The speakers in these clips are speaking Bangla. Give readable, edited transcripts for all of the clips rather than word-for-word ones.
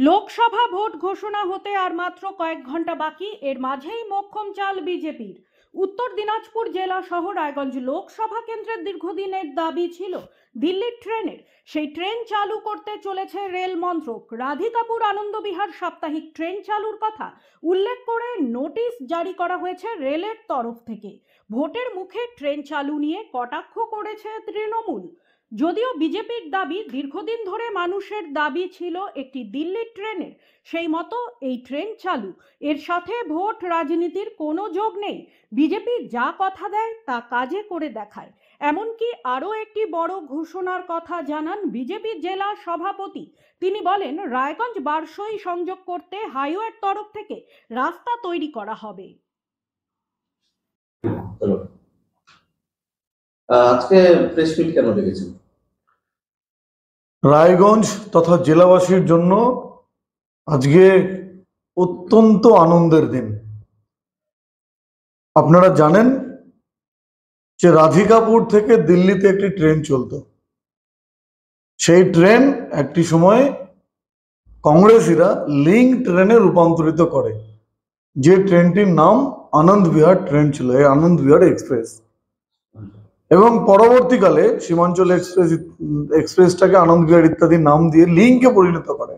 লোকসভা ভোট ঘোষণা হতে আর মাত্র কয়েক ঘন্টা বাকি। এর মাঝেই মোক্ষম চাল বিজেপির। উত্তর দিনাজপুর জেলা সহ রায়গঞ্জ লোকসভা কেন্দ্রের দীর্ঘদিনের দাবি ছিল দিল্লির ট্রেনের। সেই ট্রেন চালু করতে চলেছে রেল মন্ত্রক। রাধিকাপুর আনন্দবিহার সাপ্তাহিক ট্রেন চালুর কথা উল্লেখ করে নোটিশ জারি করা হয়েছে রেলের তরফ থেকে। ভোটের মুখে ট্রেন চালু নিয়ে কটাক্ষ করেছে তৃণমূল। যদিও বিজেপির দাবি দীর্ঘদিন ধরে মানুষের দাবি ছিল একটি দিল্লির ট্রেনের, সেই মতো এই ট্রেন চালু। এর সাথে ভোট রাজনীতির কোনো যোগ নেই। বিজেপি যা কথা দেয় তা কাজে করে দেখায়। এমনকি আরও একটি বড় ঘোষণার কথা জানান বিজেপি জেলা সভাপতি। তিনি বলেন, রায়গঞ্জ বারসই সংযোগ করতে হাইওয়ের তরফ থেকে রাস্তা তৈরি করা হবে। আজকে প্রেস মিট কেন ডেকেছেন? রায়গঞ্জ তথা জেলাবাসীর জন্য আজকে অত্যন্ত আনন্দের দিন। আপনারা জানেন যে রাধিকাপুর থেকে দিল্লিতে একটি ট্রেন চলতো। সেই ট্রেন একটি সময় কংগ্রেসীরা লিঙ্ক ট্রেনে রূপান্তরিত করে, যে ট্রেনটির নাম আনন্দ বিহার ট্রেন ছিল, এই আনন্দ বিহার এক্সপ্রেস। এবং পরবর্তীকালে সীমাঞ্চল এক্সপ্রেসটাকে আনন্দ বিহার ইত্যাদি নাম দিয়ে লিঙ্কে পরিণত করে।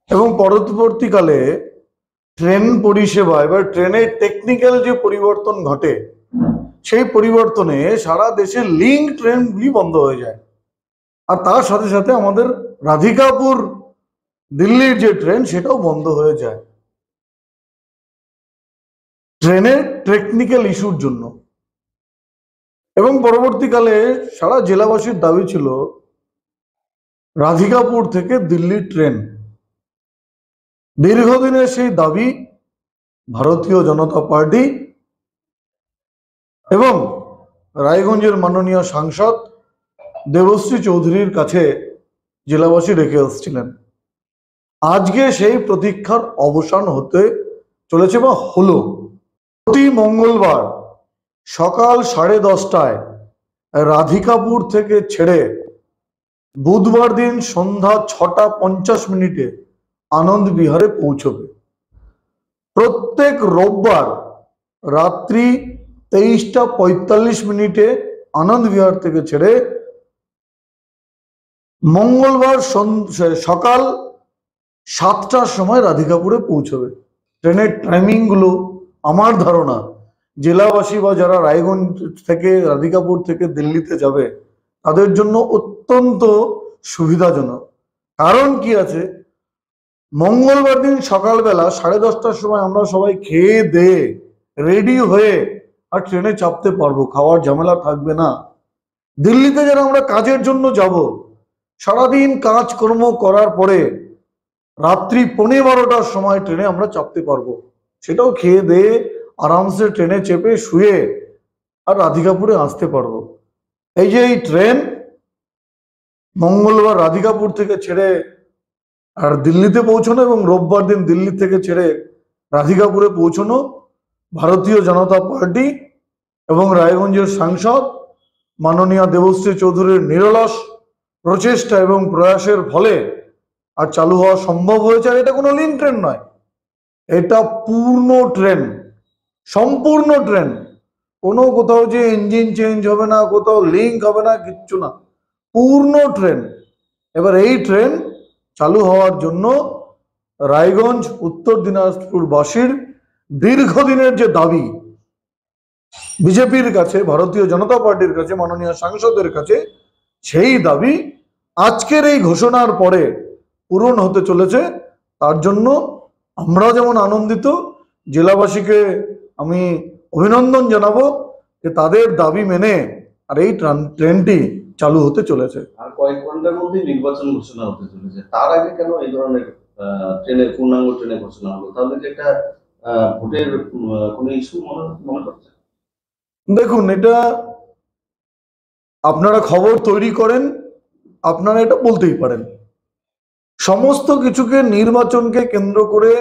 এবং পরবর্তীকালে ট্রেন পরিষেবা এবার ট্রেনের টেকনিক্যাল যে পরিবর্তন ঘটে, সেই পরিবর্তনে সারা দেশে লিঙ্ক ট্রেনগুলি বন্ধ হয়ে যায়। আর তার সাথে সাথে আমাদের রাধিকাপুর দিল্লির যে ট্রেন সেটাও বন্ধ হয়ে যায় ট্রেনের টেকনিক্যাল ইস্যুর জন্য। এবং পরবর্তীকালে সারা জেলাবাসীর দাবি ছিল রাধিকাপুর থেকে দিল্লির ট্রেন। দীর্ঘদিনের সেই দাবি ভারতীয় জনতা পার্টি এবং রায়গঞ্জের মাননীয় সাংসদ দেবশ্রী চৌধুরীর কাছে জেলাবাসী রেখে আসছিলেন। আজকে সেই প্রতীক্ষার অবসান হতে চলেছে বা হলো। প্রতি মঙ্গলবার সকাল 10:30টায় রাধিকাপুর থেকে ছেড়ে বুধবার দিন সন্ধ্যা 6:50 আনন্দ বিহারে পৌঁছবে। প্রত্যেক রোববার রাত্রি 23:45 আনন্দ বিহার থেকে ছেড়ে মঙ্গলবার সকাল 7টার সময় রাধিকাপুরে পৌঁছবে। ট্রেনের টাইমিং গুলো আমার ধারণা জেলাবাসী বা যারা রায়গঞ্জ থেকে রাধিকাপুর থেকে দিল্লিতে যাবে তাদের জন্য অত্যন্ত সুবিধাজনক। কারণ কি আছে, মঙ্গলবার দিন সকালবেলা 10:30টার সময় আমরা সবাই খেয়ে দিয়ে রেডি হয়ে আর ট্রেনে চাপতে পারবো, খাওয়ার ঝামেলা থাকবে না। দিল্লিতে যারা আমরা কাজের জন্য যাব, সারাদিন কাজকর্ম করার পরে রাত্রি 12:15টার সময় ট্রেনে আমরা চাপতে পারবো, সেটাও খেয়ে দিয়ে আরামসে ট্রেনে চেপে শুয়ে আর রাধিকাপুরে আসতে পারবো। এই যে এই ট্রেন মঙ্গলবার রাধিকাপুর থেকে ছেড়ে আর দিল্লিতে পৌঁছানো এবং রোববার দিন দিল্লি থেকে ছেড়ে রাধিকাপুরে পৌঁছানো ভারতীয় জনতা পার্টি এবং রায়গঞ্জের সাংসদ মাননীয় দেবশ্রী চৌধুরীর নিরলস প্রচেষ্টা এবং প্রয়াসের ফলে আর চালু হওয়া সম্ভব হয়েছে। আর এটা কোনো লিঙ্ক ট্রেন নয়, এটা পূর্ণ ট্রেন, সম্পূর্ণ ট্রেন। কোনো কোথাও যে ইঞ্জিন চেঞ্জ হবে না, কোথাও লিঙ্ক হবে না, কিচ্ছু না, পূর্ণ ট্রেন। এবার এই ট্রেন চালু হওয়ার জন্য রায়গঞ্জ উত্তর দিনাজপুরবাসীর দীর্ঘদিনের যে দাবি বিজেপির কাছে, ভারতীয় জনতা পার্টির কাছে, মাননীয় সাংসদের কাছে, সেই দাবি আজকের এই ঘোষণার পরে পূরণ হতে চলেছে। তার জন্য আমরা যেমন আনন্দিত, জেলাবাসীকে আমি অভিনন্দন জানাবো যে তাদের দাবি মেনে আর এই ট্রেনটি চালু হতে চলেছে। আর কয়েক ঘন্টার মধ্যে নির্বাচন ঘোষণা হতে চলেছে, তার আগে কেন এই ধরনের ট্রেনের পূর্ণাঙ্গ ট্রেনে ঘোষণা হলো? তাহলে কি এটা ভোটের কোনো ইস্যু মনে করছে? দেখুন, এটা আপনারা খবর তৈরি করেন, আপনারা এটা বলতেই পারেন। সমস্ত কিছুকে নির্বাচনকে কেন্দ্র করে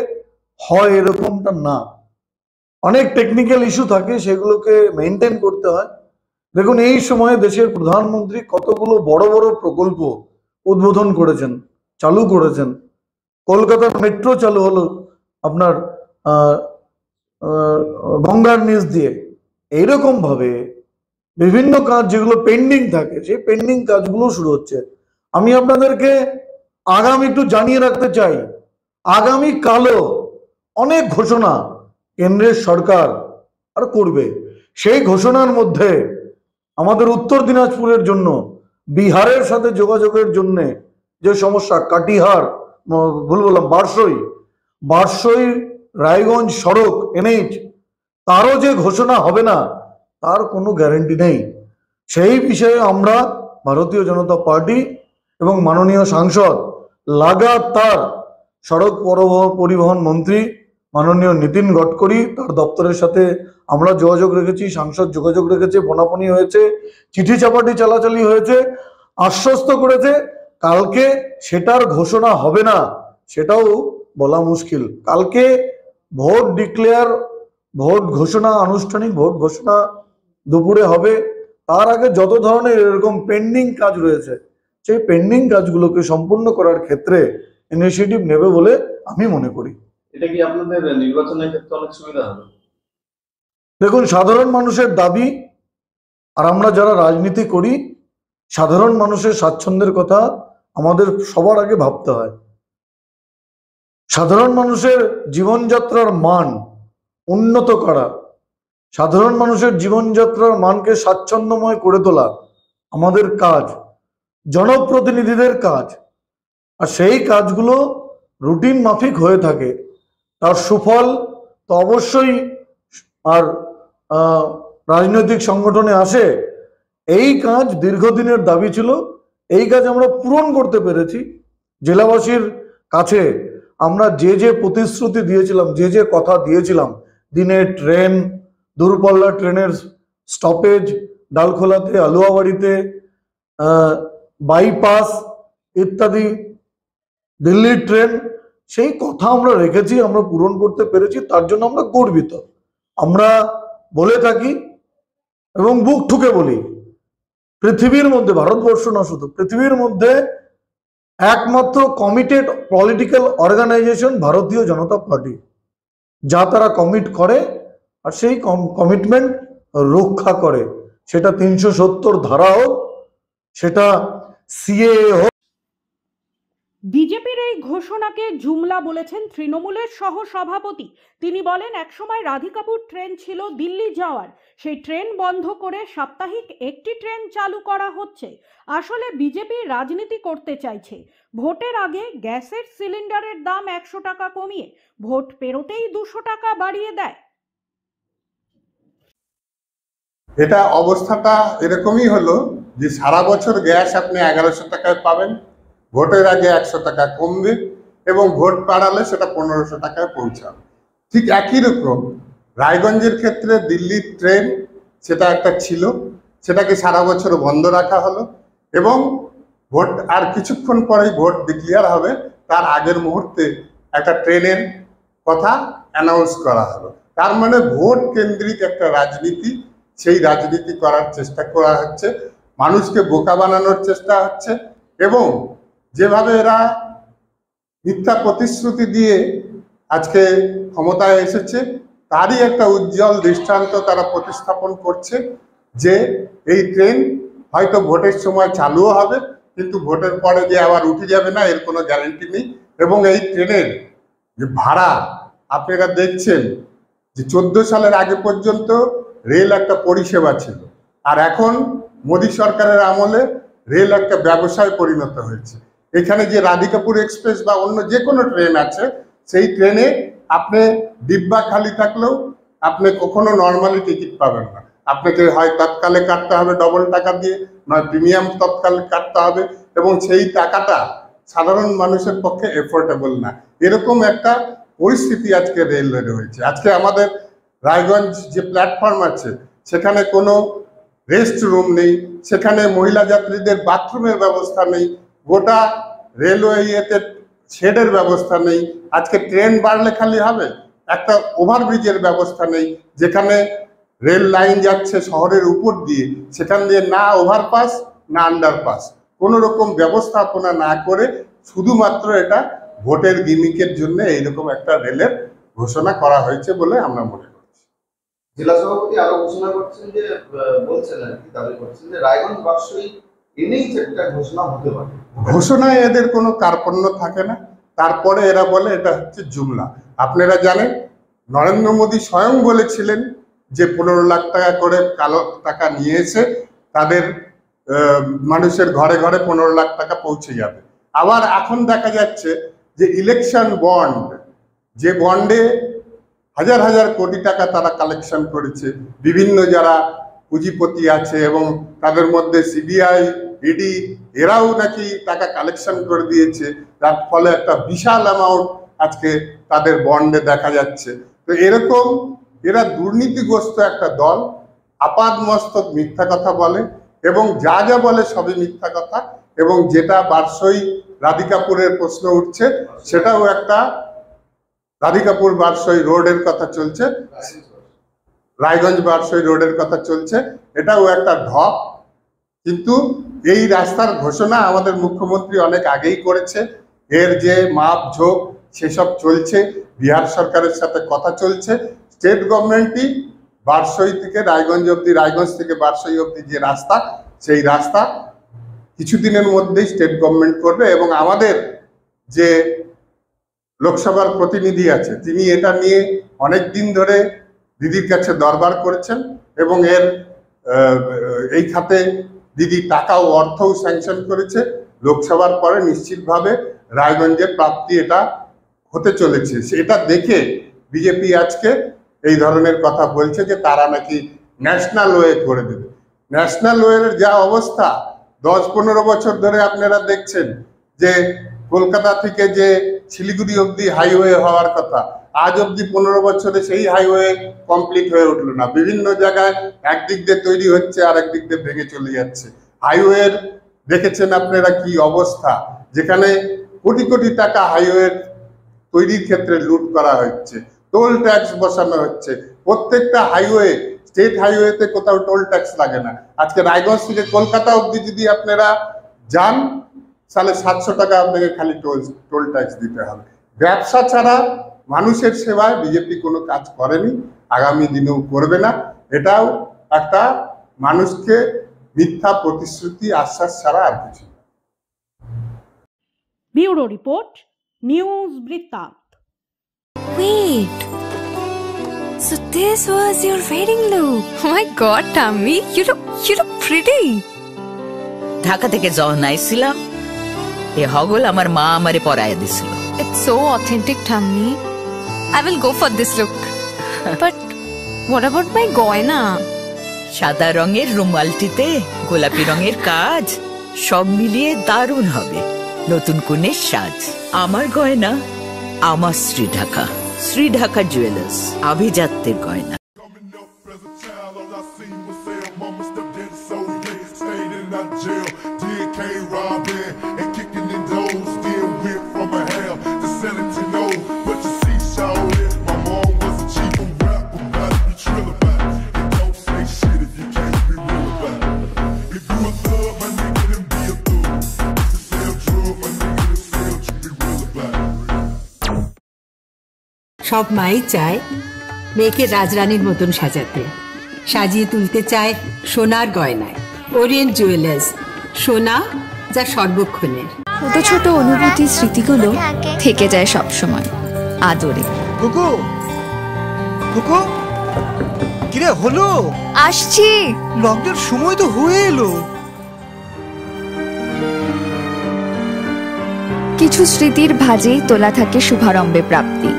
হয় এরকমটা না, অনেক টেকনিক্যাল ইস্যু থাকে, সেগুলোকে মেনটেন করতে হয়। দেখুন, এই সময়ে দেশের প্রধানমন্ত্রী কতগুলো বড় বড় প্রকল্প উদ্বোধন করেছেন, চালু করেছেন। কলকাতার মেট্রো চালু হলো আপনার গঙ্গার নিচ দিয়ে। এইরকম ভাবে বিভিন্ন কাজ যেগুলো পেন্ডিং থাকে, সেই পেন্ডিং কাজগুলো শুরু হচ্ছে। আমি আপনাদেরকে আগামী একটু জানিয়ে রাখতে চাই, আগামী কালও অনেক ঘোষণা কেন্দ্রের সরকার আর করবে। সেই ঘোষণার মধ্যে আমাদের উত্তর দিনাজপুরের জন্য বিহারের সাথে যোগাযোগের জন্য যে সমস্যা, কাটিহার ভুল বললাম বারসই রায়গঞ্জ সড়ক NH, তারও যে ঘোষণা হবে না তার কোনো গ্যারান্টি নেই। সেই বিষয়ে আমরা ভারতীয় জনতা পার্টি এবং মাননীয় সাংসদ লাগাতার সড়ক পরিবহন মন্ত্রী মাননীয় নীতিন গডকরি তার দপ্তরের সাথে আমরা যোগাযোগ রেখেছি, সাংসদ যোগাযোগ রেখেছে, ফোনাফোনি হয়েছে, চিঠি চাপাটি চালাচালি হয়েছে, আশ্বস্ত করেছে কালকে সেটার ঘোষণা হবে না সেটাও বলা মুশকিল। কালকে ভোট ঘোষণা, আনুষ্ঠানিক ভোট ঘোষণা দুপুরে হবে। তার আগে যত ধরনের এরকম পেন্ডিং কাজ রয়েছে সেই পেন্ডিং কাজগুলোকে সম্পূর্ণ করার ক্ষেত্রে ইনিশিয়েটিভ নেবে বলে আমি মনে করি। এটা কি আপনাদের নির্বাচনের ক্ষেত্রে অনেক সুবিধা হবে? দেখুন, সাধারণ মানুষের দাবি, আর আমরা যারা রাজনীতি করি সাধারণ মানুষের স্বাচ্ছন্দ্যের কথা আমাদের সবার আগে ভাবতে হয়। সাধারণ মানুষের জীবনযাত্রার মান উন্নত করা, সাধারণ মানুষের জীবনযাত্রার মানকে স্বাচ্ছন্দ্যময় করে তোলা আমাদের কাজ, জনপ্রতিনিধিদের কাজ। আর সেই কাজগুলো রুটিন মাফিক হয়ে থাকে, তার সুফল তো অবশ্যই আর রাজনৈতিক সংগঠনে আসে। এই কাজ দীর্ঘদিনের দাবি ছিল, এই কাজ আমরা পূরণ করতে পেরেছি। জেলাবাসীর কাছে আমরা যে প্রতিশ্রুতি দিয়েছিলাম, যে কথা দিয়েছিলাম, দিনে ট্রেন, দূরপাল্লা ট্রেনের স্টপেজ ডালখোলাতে, আলুয়াবাড়িতে, বাইপাস ইত্যাদি, দিল্লির ট্রেন, সেই কথা আমরা রেখেছি, আমরা পূরণ করতে পেরেছি, তার জন্য আমরা গর্বিত। আমরা বলে থাকি এবং বুক ঠুকে বলি, পৃথিবীর মধ্যে, ভারতবর্ষ না শুধু, পৃথিবীর মধ্যে একমাত্র কমিটেড পলিটিক্যাল অর্গানাইজেশন ভারতীয় জনতা পার্টি, যা তারা কমিট করে আর সেই কমিটমেন্ট রক্ষা করে। সেটা 370 ধারা হোক, সেটা CAA হোক। বিজেপির এই ঘোষণাকে জুমলা বলেছেন তৃণমূলের সহ সভাপতি। তিনি বলেন, একসময় রাধিকাপুর ট্রেন ছিল দিল্লি যাওয়ার, সেই ট্রেন বন্ধ করে সাপ্তাহিক একটি ট্রেন চালু করা হচ্ছে। আসলে বিজেপি রাজনীতি করতে চাইছে। ভোটের আগে গ্যাসের সিলিন্ডারের দাম 100 টাকা কমিয়ে ভোট পেরোতেই 200 টাকা বাড়িয়ে দেয়। এটা অবস্থাটা এরকমই হলো যে সারা বছর গ্যাস আপনি 1100 টাকায় পাবেন, ভোটের আগে 100 টাকা কমবে এবং ভোট পাড়ালে সেটা 1500 টাকায় পৌঁছাবে। ঠিক একই রকম রায়গঞ্জের ক্ষেত্রে দিল্লির ট্রেন সেটা একটা ছিল, সেটাকে সারা বছর বন্ধ রাখা হলো এবং ভোট আর কিছুক্ষণ পরেই ভোট ডিক্লেয়ার হবে, তার আগের মুহূর্তে একটা ট্রেনের কথা অ্যানাউন্স করা হলো। তার মানে ভোট কেন্দ্রিক একটা রাজনীতি, সেই রাজনীতি করার চেষ্টা করা হচ্ছে, মানুষকে বোকা বানানোর চেষ্টা হচ্ছে এবং যেভাবে এরা মিথ্যা প্রতিশ্রুতি দিয়ে আজকে ক্ষমতায় এসেছে তারই একটা উজ্জ্বল দৃষ্টান্ত তারা প্রতিস্থাপন করছে যে এই ট্রেন হয়তো ভোটের সময় চালুও হবে কিন্তু ভোটের পরে যে আবার উঠে যাবে না এর কোনো গ্যারান্টি নেই। এবং এই ট্রেনের যে ভাড়া আপনারা দেখছেন যে 14 সালের আগে পর্যন্ত রেল একটা পরিষেবা ছিল, আর এখন মোদী সরকারের আমলে রেল একটা ব্যবসায় পরিণত হয়েছে। এখানে যে রাধিকাপুর এক্সপ্রেস বা অন্য যে কোনো ট্রেন আছে সেই ট্রেনে আপনি ডিব্বা খালি থাকলেও আপনি কখনো নর্মালি টিকিট পাবেন না, আপনাকে হয় তৎকালে কাটতে হবে ডবল টাকা দিয়ে, নয় প্রিমিয়াম তৎকালে কাটতে হবে এবং সেই টাকাটা সাধারণ মানুষের পক্ষে এফোর্ডেবল না। এরকম একটা পরিস্থিতি আজকে রেলওয়ে রয়েছে। আজকে আমাদের রায়গঞ্জ যে প্ল্যাটফর্ম আছে সেখানে কোনো রেস্ট রুম নেই, সেখানে মহিলা যাত্রীদের বাথরুমের ব্যবস্থা নেই, গোটা রেলওয়েতে শেডের ব্যবস্থা নেই। আজকে ট্রেন বাড়লে খালি হবে, একটা ওভারব্রিজের ব্যবস্থা নেই, যেখানে রেল লাইন যাচ্ছে শহরের উপর দিয়ে সেখান দিয়ে না ওভারপাস না আন্ডারপাস, কোনো রকম ব্যবস্থাপনা না করে শুধুমাত্র এটা ভোটের গিমিকের জন্য এইরকম একটা রেলের ঘোষণা করা হয়েছে বলে আমরা মনে করছি। জেলা সভাপতি আরো ঘোষণা করছেন যে বলছেন আর কি, দাবি করছেন যে রায়গঞ্জ বাক্সই এনেই একটা ঘোষণা হতে পারে। ঘোষণায় এদের কোনো কার্পণ্য থাকে না, তারপরে এরা বলে এটা হচ্ছে জুমলা। আপনারা জানেন নরেন্দ্র মোদী স্বয়ং বলেছিলেন যে 15 লাখ টাকা করে কালো টাকা নিয়ে এসে তাদের মানুষের ঘরে ঘরে 15 লাখ টাকা পৌঁছে যাবে। আবার এখন দেখা যাচ্ছে যে ইলেকশন বন্ড, যে বন্ডে হাজার হাজার কোটি টাকা তারা কালেকশন করেছে, বিভিন্ন যারা পুঁজিপতি আছে এবং তাদের মধ্যে সিবিআই, ইডি এরাও নাকি টাকা কালেকশন করে দিয়েছে, যার ফলে একটা বিশাল অ্যামাউন্ট আজকে তাদের বন্ডে দেখা যাচ্ছে। তো এরকম এরা দুর্নীতিগ্রস্ত একটা দল, আপাদ মস্তক মিথ্যা কথা বলে এবং যা যা বলে সবই মিথ্যা কথা। এবং যেটা বারসই রাধিকাপুরের প্রশ্ন উঠছে, সেটাও একটা রাধিকাপুর বারসই রোডের কথা চলছে, রায়গঞ্জ বারসই রোডের কথা চলছে, এটাও একটা ঢপ। কিন্তু এই রাস্তার ঘোষণা আমাদের মুখ্যমন্ত্রী অনেক আগেই করেছে, এর যে মাপ ঝোঁক সেসব চলছে, বিহার সরকারের সাথে কথা চলছে। স্টেট গভর্নমেন্টই বারসই থেকে রায়গঞ্জ অব্দি, রায়গঞ্জ থেকে বারসই অব্দি যে রাস্তা, সেই রাস্তা কিছুদিনের মধ্যেই স্টেট গভর্নমেন্ট করবে। এবং আমাদের যে লোকসভার প্রতিনিধি আছে তিনি এটা নিয়ে অনেক দিন ধরে দিদির কাছে দরবার করেছেন এবং এই খাতে দিদি টাকা ও অর্থও স্যাংশন করেছে। লোকসভার পরে নিশ্চিতভাবে রায়গঞ্জের প্রাপ্তি এটা হতে চলেছে। সেটা দেখে বিজেপি আজকে এই ধরনের কথা বলছে যে তারা নাকি ন্যাশনাল ওয়ে করে দেবে। ন্যাশনাল ওয়ের যা অবস্থা, 10-15 বছর ধরে আপনারা দেখছেন যে কলকাতা থেকে যে শিলিগুড়ি অব্দি হাইওয়ে হওয়ার কথা, আজ অব্দি 15 বছরে সেই হাইওয়ে কমপ্লিট হয়ে উঠলো না। বিভিন্ন জায়গায় একদিক দিয়ে তৈরি হচ্ছে আর একদিক দিয়ে ভেঙে চলে যাচ্ছে। হাইওয়ের দেখেছেন আপনারা কি অবস্থা, যেখানে কোটি কোটি টাকা হাইওয়ের তৈরির ক্ষেত্রে লুট করা হচ্ছে, টোল ট্যাক্স বসানো হচ্ছে। প্রত্যেকটা হাইওয়ে, স্টেট হাইওয়েতে কোথাও টোল ট্যাক্স লাগে না। আজকে রায়গঞ্জ থেকে কলকাতা অব্দি যদি আপনারা যান, তাহলে 700 টাকা আপনাকে খালি টোল ট্যাক্স দিতে হবে। ব্যবসা ছাড়া মানুষের সেবায় বিজেপি কোনো কাজ করেনি, আগামী দিনেও করবে না। এটাও একটা মানুষকে মিথ্যা প্রতিশ্রুতি, আশ্বাস ছাড়া আর কিছু। ব্যুরো রিপোর্ট, নিউজ বৃত্তান্ত। Wait, so this was your wedding look? Oh my God, Tammy, you look pretty. Dhaka থেকে যখন আইছিলাম এ হগল আমার মা আমারে পরায় দিছিল। It's so authentic, Tammy. I will go for this look. But what about my goina? সাদা রঙের রুমালটিতে গোলাপি রঙের কাজ, সব মিলিয়ে দারুণ হবে নতুন কনের সাজ। আমার গয়না আমার শ্রীঢাকা, শ্রীঢাকা জুয়েলার্স, আভিজাত্যের গয়না। সব মাই চায় মেয়েকে রাজরানীর মতন সাজাতে, সাজিয়ে তুলতে চায় সোনার গয়নায়। ওরিয়েন্ট জুয়েলার্স, সোনা যা সর্বক্ষণের। ছোট ছোট অনুভূতি, স্মৃতিগুলো থেকে যায় সব সময় আদরে। কুকু কুকু, কিরে হলো? আসছি, লকডাউন সময় তো হয়ে এলো। কিছু স্মৃতির ভাজেই তোলা থাকে শুভারম্ভে প্রাপ্তি।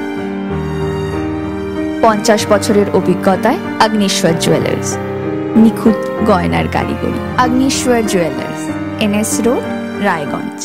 50 বছরের অভিজ্ঞতায় আগ্নেশ্বর জুয়েলার্স, নিখুঁত গয়নার কারিগরি। Agneshwar jewellers, NS road, Raiganj.